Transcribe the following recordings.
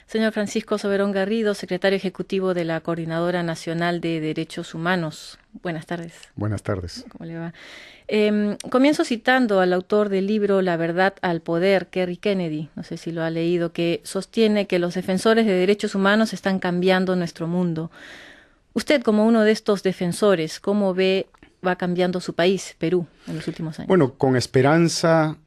Señor Francisco Soberón Garrido, secretario ejecutivo de la Coordinadora Nacional de Derechos Humanos. Buenas tardes. Buenas tardes. ¿Cómo le va? Comienzo citando al autor del libro La verdad al poder, Kerry Kennedy, no sé si lo ha leído, que sostiene que los defensores de derechos humanos están cambiando nuestro mundo. Usted, como uno de estos defensores, ¿cómo va cambiando su país, Perú, en los últimos años? Bueno, con esperanza,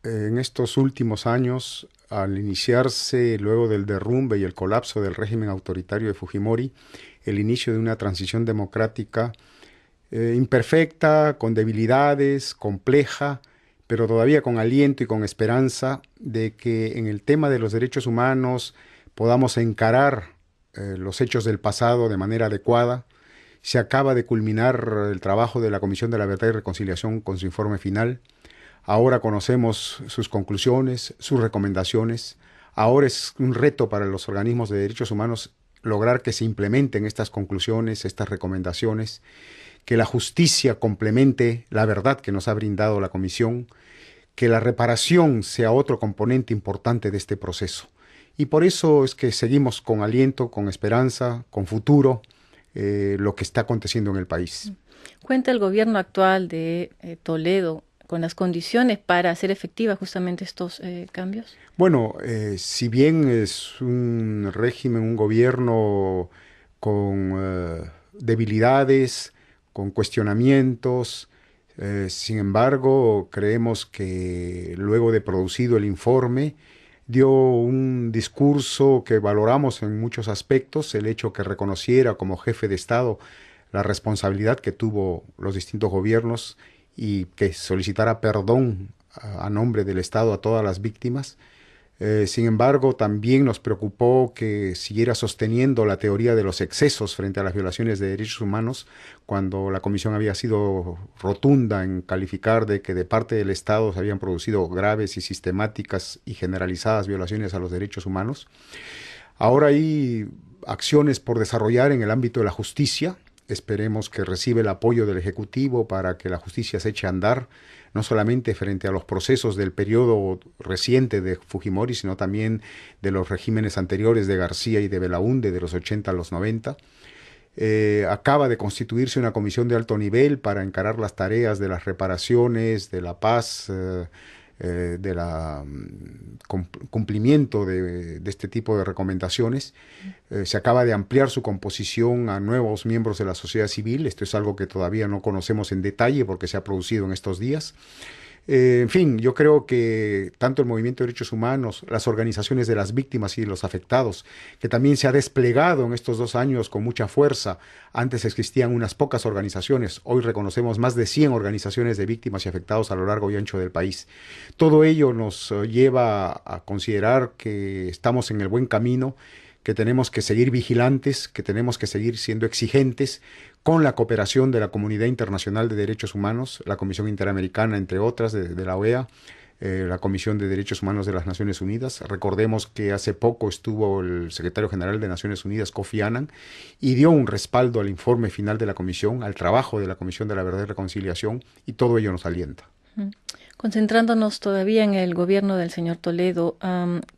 en estos últimos años, al iniciarse luego del derrumbe y el colapso del régimen autoritario de Fujimori, el inicio de una transición democrática imperfecta, con debilidades, compleja, pero todavía con aliento y con esperanza de que en el tema de los derechos humanos podamos encarar los hechos del pasado de manera adecuada. Se acaba de culminar el trabajo de la Comisión de la Verdad y Reconciliación con su informe final. Ahora conocemos sus conclusiones, sus recomendaciones. Ahora es un reto para los organismos de derechos humanos lograr que se implementen estas conclusiones, estas recomendaciones, que la justicia complemente la verdad que nos ha brindado la Comisión, que la reparación sea otro componente importante de este proceso. Y por eso es que seguimos con aliento, con esperanza, con futuro, lo que está aconteciendo en el país. ¿Cuenta el gobierno actual de Toledo con las condiciones para hacer efectivas justamente estos cambios? Bueno, si bien es un régimen, un gobierno con debilidades, con cuestionamientos, sin embargo, creemos que luego de producido el informe, dio un discurso que valoramos en muchos aspectos, el hecho que reconociera como jefe de Estado la responsabilidad que tuvo los distintos gobiernos y que solicitara perdón a nombre del Estado a todas las víctimas. Sin embargo, también nos preocupó que siguiera sosteniendo la teoría de los excesos frente a las violaciones de derechos humanos, cuando la Comisión había sido rotunda en calificar de que de parte del Estado se habían producido graves y sistemáticas y generalizadas violaciones a los derechos humanos. Ahora hay acciones por desarrollar en el ámbito de la justicia. Esperemos que reciba el apoyo del Ejecutivo para que la justicia se eche a andar, no solamente frente a los procesos del periodo reciente de Fujimori, sino también de los regímenes anteriores de García y de Belaúnde, de los 80 a los 90. Acaba de constituirse una comisión de alto nivel para encarar las tareas de las reparaciones, de la paz, de la cumplimiento de este tipo de recomendaciones. Se acaba de ampliar su composición a nuevos miembros de la sociedad civil. Esto es algo que todavía no conocemos en detalle porque se ha producido en estos días. En fin, yo creo que tanto el Movimiento de Derechos Humanos, las organizaciones de las víctimas y de los afectados, que también se ha desplegado en estos 2 años con mucha fuerza. Antes existían unas pocas organizaciones, hoy reconocemos más de 100 organizaciones de víctimas y afectados a lo largo y ancho del país. Todo ello nos lleva a considerar que estamos en el buen camino, que tenemos que seguir vigilantes, que tenemos que seguir siendo exigentes con la cooperación de la Comunidad Internacional de Derechos Humanos, la Comisión Interamericana, entre otras, de la OEA, la Comisión de Derechos Humanos de las Naciones Unidas. Recordemos que hace poco estuvo el secretario general de Naciones Unidas, Kofi Annan, y dio un respaldo al informe final de la Comisión, al trabajo de la Comisión de la Verdad y Reconciliación, y todo ello nos alienta. Concentrándonos todavía en el gobierno del señor Toledo,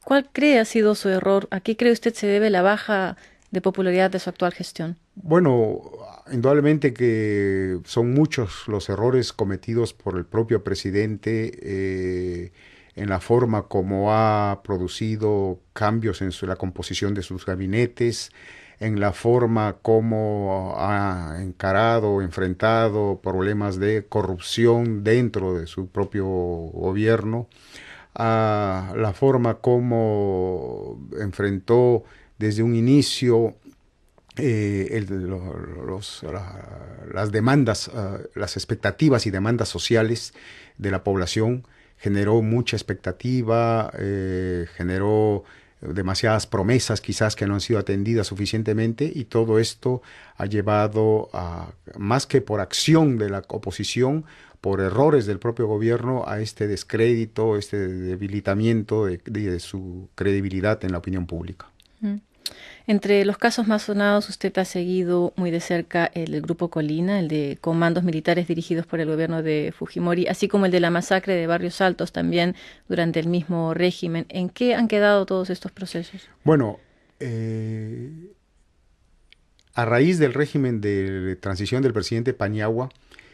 ¿cuál cree ha sido su error? ¿A qué cree usted se debe la baja de popularidad de su actual gestión? Bueno, indudablemente que son muchos los errores cometidos por el propio presidente en la forma como ha producido cambios en la composición de sus gabinetes, en la forma como ha encarado, enfrentado problemas de corrupción dentro de su propio gobierno, a la forma como enfrentó desde un inicio las demandas, las expectativas y demandas sociales de la población. Generó mucha expectativa, generó demasiadas promesas quizás que no han sido atendidas suficientemente, y todo esto ha llevado a, más que por acción de la oposición, por errores del propio gobierno, a este descrédito, este debilitamiento de su credibilidad en la opinión pública. Mm. Entre los casos más sonados, usted ha seguido muy de cerca el del Grupo Colina, el de comandos militares dirigidos por el gobierno de Fujimori, así como el de la masacre de Barrios Altos también durante el mismo régimen. ¿En qué han quedado todos estos procesos? Bueno, A raíz del régimen de transición del presidente Paniagua,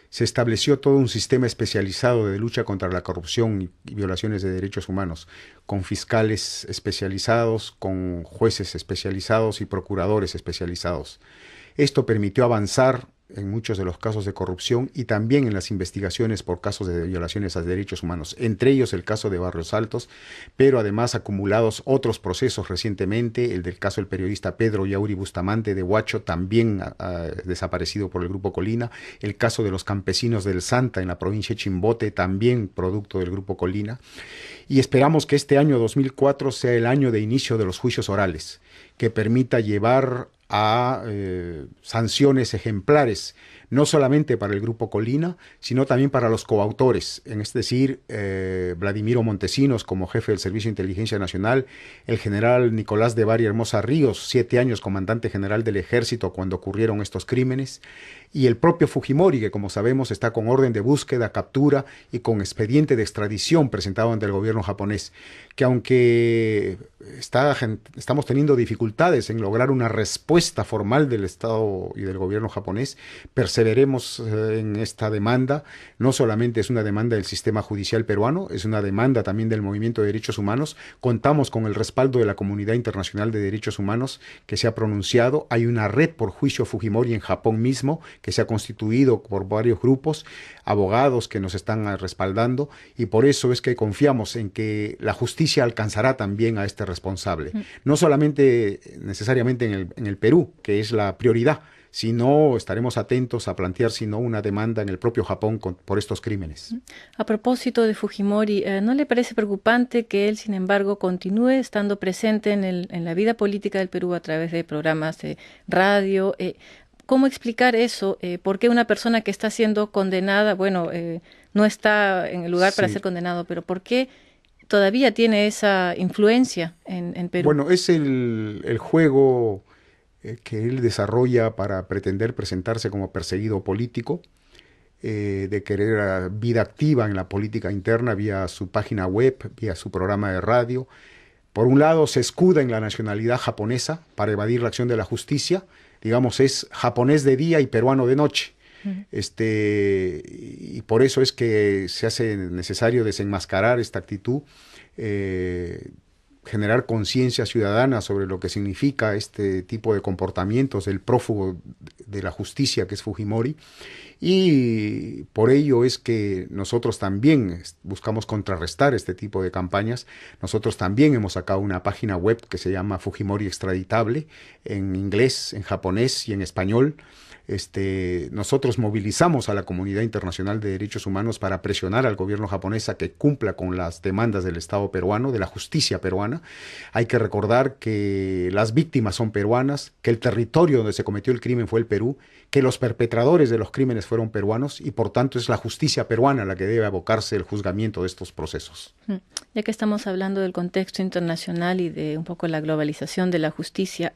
se estableció todo un sistema especializado de lucha contra la corrupción y violaciones de derechos humanos, con fiscales especializados, con jueces especializados y procuradores especializados. Esto permitió avanzar en muchos de los casos de corrupción y también en las investigaciones por casos de violaciones a derechos humanos, entre ellos el caso de Barrios Altos, pero además acumulados otros procesos recientemente, el del caso del periodista Pedro Yauri Bustamante de Huacho, también desaparecido por el Grupo Colina, el caso de los campesinos del Santa en la provincia de Chimbote, también producto del Grupo Colina, y esperamos que este año 2004 sea el año de inicio de los juicios orales, que permita llevar a sanciones ejemplares, no solamente para el Grupo Colina, sino también para los coautores, es decir, Vladimiro Montesinos como jefe del Servicio de Inteligencia Nacional, el general Nicolás de Bari Hermosa Ríos, 7 años comandante general del Ejército cuando ocurrieron estos crímenes, y el propio Fujimori, que como sabemos está con orden de búsqueda, captura y con expediente de extradición presentado ante el gobierno japonés, que aunque estamos teniendo dificultades en lograr una respuesta formal del Estado y del gobierno japonés, perseveremos en esta demanda. No solamente es una demanda del sistema judicial peruano, es una demanda también del movimiento de derechos humanos. Contamos con el respaldo de la comunidad internacional de derechos humanos que se ha pronunciado. Hay una red por juicio Fujimori en Japón mismo, que se ha constituido por varios grupos, abogados que nos están respaldando, y por eso es que confiamos en que la justicia alcanzará también a este responsable. No solamente necesariamente en el Perú, que es la prioridad, sino estaremos atentos a plantear, sino una demanda en el propio Japón por estos crímenes. A propósito de Fujimori, ¿no le parece preocupante que él, sin embargo, continúe estando presente en la vida política del Perú a través de programas de radio? ¿Cómo explicar eso? ¿Por qué una persona que está siendo condenada, bueno, no está en el lugar para ser condenado, pero por qué todavía tiene esa influencia en Perú? Bueno, es el juego que él desarrolla para pretender presentarse como perseguido político, de querer vida activa en la política interna vía su página web, vía su programa de radio. Por un lado, se escuda en la nacionalidad japonesa para evadir la acción de la justicia. Digamos, es japonés de día y peruano de noche. Y por eso es que se hace necesario desenmascarar esta actitud, generar conciencia ciudadana sobre lo que significa este tipo de comportamientos del prófugo de la justicia que es Fujimori, y por ello es que nosotros también buscamos contrarrestar este tipo de campañas. Nosotros también hemos sacado una página web que se llama Fujimori Extraditable, en inglés, en japonés y en español. Nosotros movilizamos a la comunidad internacional de derechos humanos para presionar al gobierno japonés a que cumpla con las demandas del Estado peruano, de la justicia peruana. Hay que recordar que las víctimas son peruanas, que el territorio donde se cometió el crimen fue el Perú, que los perpetradores de los crímenes fueron peruanos y por tanto es la justicia peruana la que debe abocarse el juzgamiento de estos procesos. Ya que estamos hablando del contexto internacional y de un poco la globalización de la justicia,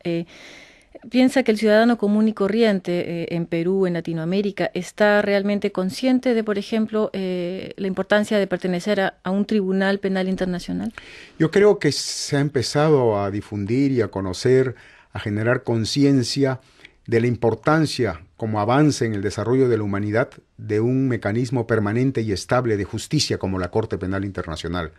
¿piensa que el ciudadano común y corriente en Perú, en Latinoamérica, está realmente consciente de, por ejemplo, la importancia de pertenecer a un tribunal penal internacional? Yo creo que se ha empezado a difundir y a conocer, a generar conciencia de la importancia como avance en el desarrollo de la humanidad de un mecanismo permanente y estable de justicia como la Corte Penal Internacional.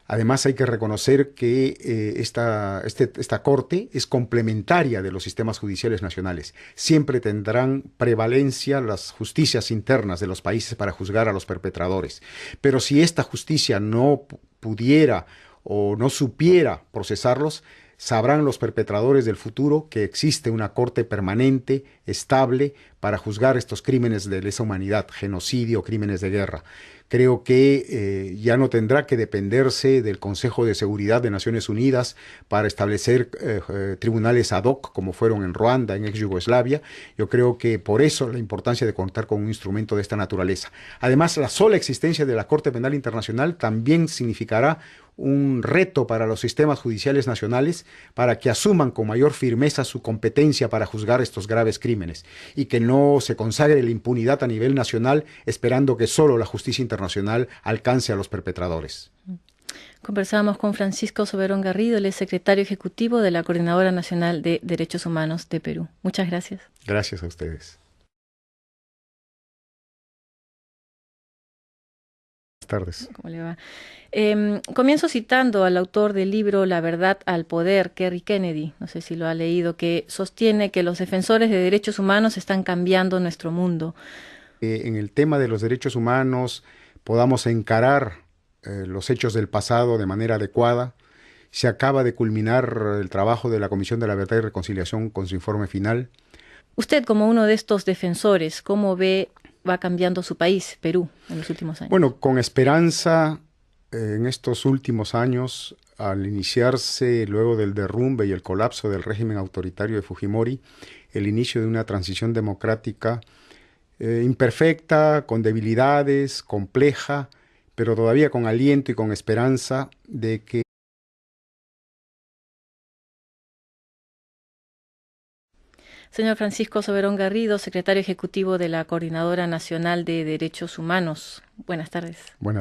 Además, hay que reconocer que esta Corte es complementaria de los sistemas judiciales nacionales. Siempre tendrán prevalencia las justicias internas de los países para juzgar a los perpetradores. Pero si esta justicia no pudiera o no supiera procesarlos, sabrán los perpetradores del futuro que existe una corte permanente, estable, para juzgar estos crímenes de lesa humanidad, genocidio, crímenes de guerra. Creo que ya no tendrá que dependerse del Consejo de Seguridad de Naciones Unidas para establecer tribunales ad hoc, como fueron en Ruanda, en ex Yugoslavia. Yo creo que por eso la importancia de contar con un instrumento de esta naturaleza. Además, la sola existencia de la Corte Penal Internacional también significará un reto para los sistemas judiciales nacionales para que asuman con mayor firmeza su competencia para juzgar estos graves crímenes y que no se consagre la impunidad a nivel nacional esperando que solo la justicia internacional alcance a los perpetradores. Conversamos con Francisco Soberón Garrido, el secretario ejecutivo de la Coordinadora Nacional de Derechos Humanos de Perú. Muchas gracias. Gracias a ustedes. Buenas tardes. ¿Cómo le va? Comienzo citando al autor del libro La verdad al poder, Kerry Kennedy, no sé si lo ha leído, que sostiene que los defensores de derechos humanos están cambiando nuestro mundo. En el tema de los derechos humanos podamos encarar los hechos del pasado de manera adecuada. Se acaba de culminar el trabajo de la Comisión de la Verdad y Reconciliación con su informe final. Usted, como uno de estos defensores, ¿cómo va cambiando su país, Perú, en los últimos años? Bueno, con esperanza en estos últimos años, al iniciarse luego del derrumbe y el colapso del régimen autoritario de Fujimori, el inicio de una transición democrática imperfecta, con debilidades, compleja, pero todavía con aliento y con esperanza de que Señor Francisco Soberón Garrido, secretario ejecutivo de la Coordinadora Nacional de Derechos Humanos. Buenas tardes. Buenas